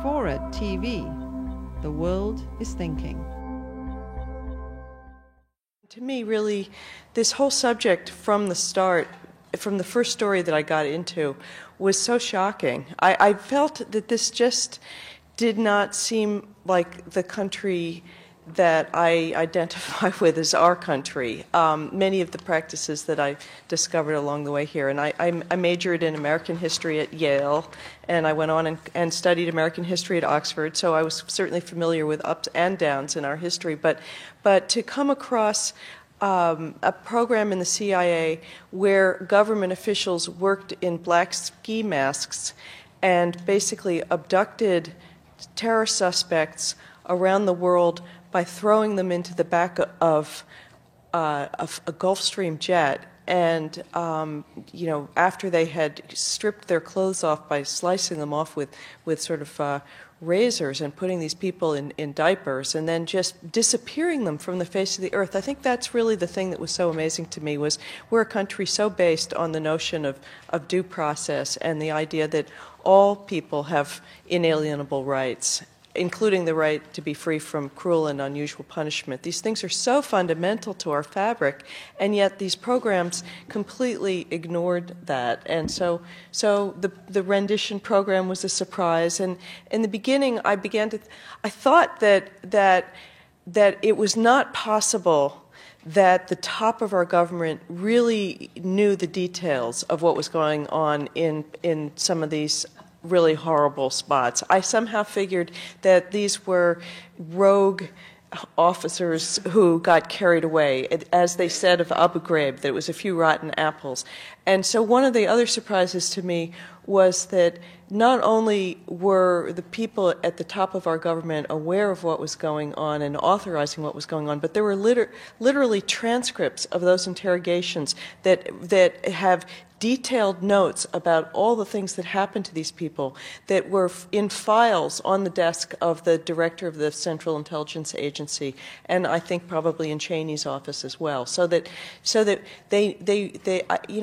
FORA.tv. The world is thinking. To me, really, this whole subject from the start, from the first story that I got into, was so shocking. I felt that this just did not seem like the country that I identify with as our country. Many of the practices that I discovered along the way here, and I majored in American history at Yale, and I went on and studied American history at Oxford, so I was certainly familiar with ups and downs in our history. But to come across a program in the CIA where government officials worked in black ski masks and basically abducted terror suspects around the world by throwing them into the back of a Gulfstream jet, and after they had stripped their clothes off by slicing them off with sort of razors and putting these people in diapers and then just disappearing them from the face of the earth. I think that's really the thing that was so amazing to me, was we're a country so based on the notion of due process and the idea that all people have inalienable rights, including the right to be free from cruel and unusual punishment. These things are so fundamental to our fabric, and yet these programs completely ignored that. And so the rendition program was a surprise. And in the beginning, I thought that it was not possible that the top of our government really knew the details of what was going on in some of these really horrible spots. I somehow figured that these were rogue officers who got carried away, as they said of Abu Ghraib, that it was a few rotten apples. And so one of the other surprises to me was that not only were the people at the top of our government aware of what was going on and authorizing what was going on, but there were literally transcripts of those interrogations that have detailed notes about all the things that happened to these people that were in files on the desk of the director of the Central Intelligence Agency, and I think probably in Cheney's office as well. So that they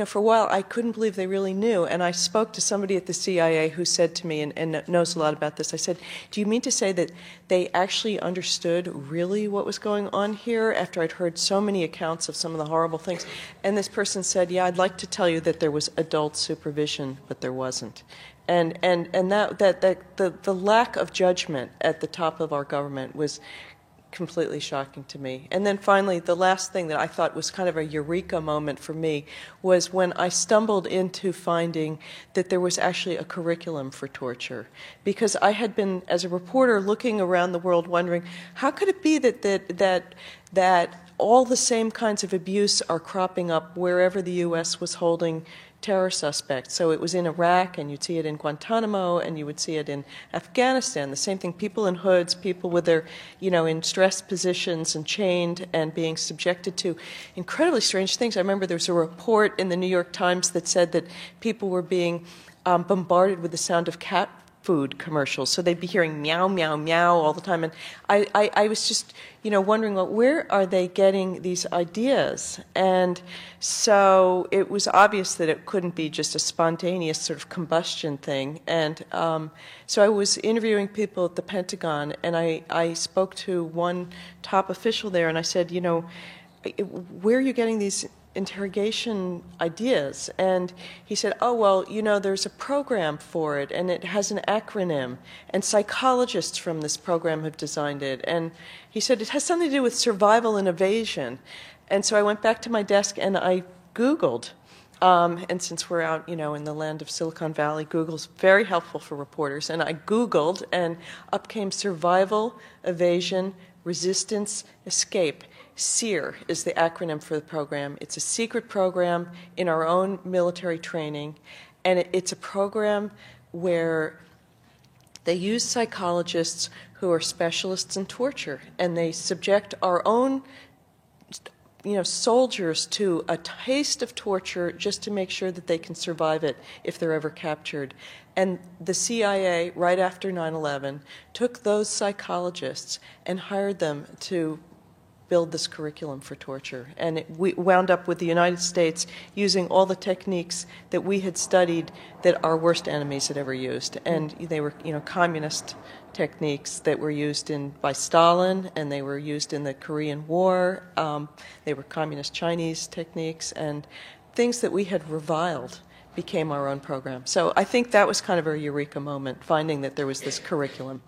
for a while I couldn't believe they really knew, and I spoke to somebody at the CIA who said to me, and knows a lot about this, I said, do you mean to say that they actually understood really what was going on here after I'd heard so many accounts of some of the horrible things? And this person said, yeah, I'd like to tell you that there was adult supervision, but there wasn't. And the lack of judgment at the top of our government was completely shocking to me. And then finally, the last thing that I thought was kind of a eureka moment for me was when I stumbled into finding that there was actually a curriculum for torture. Because I had been, as a reporter, looking around the world wondering, how could it be that all the same kinds of abuse are cropping up wherever the U.S. was holding terror suspects? So it was in Iraq, and you'd see it in Guantanamo, and you would see it in Afghanistan. The same thing, people in hoods, people with their, in stressed positions and chained and being subjected to incredibly strange things. I remember there was a report in the New York Times that said that people were being bombarded with the sound of cat food commercials, so they'd be hearing meow, meow, meow all the time. And I was just, wondering, well, where are they getting these ideas? And so it was obvious that it couldn't be just a spontaneous sort of combustion thing. And so I was interviewing people at the Pentagon, and I spoke to one top official there, and I said, where are you getting these interrogation ideas? And he said, oh, well, there's a program for it, and it has an acronym, and psychologists from this program have designed it. And he said, it has something to do with survival and evasion. And so I went back to my desk and I Googled, and since we're out, in the land of Silicon Valley, Google's very helpful for reporters, and I Googled, and up came survival, evasion, resistance, escape. SERE is the acronym for the program. It's a secret program in our own military training, and it's a program where they use psychologists who are specialists in torture, and they subject our own soldiers to a taste of torture just to make sure that they can survive it if they're ever captured. And the CIA, right after 9/11, took those psychologists and hired them to build this curriculum for torture. And we wound up with the United States using all the techniques that we had studied that our worst enemies had ever used. And they were, communist techniques that were used by Stalin, and they were used in the Korean War. They were communist Chinese techniques, and things that we had reviled became our own program. So I think that was kind of a eureka moment, finding that there was this curriculum.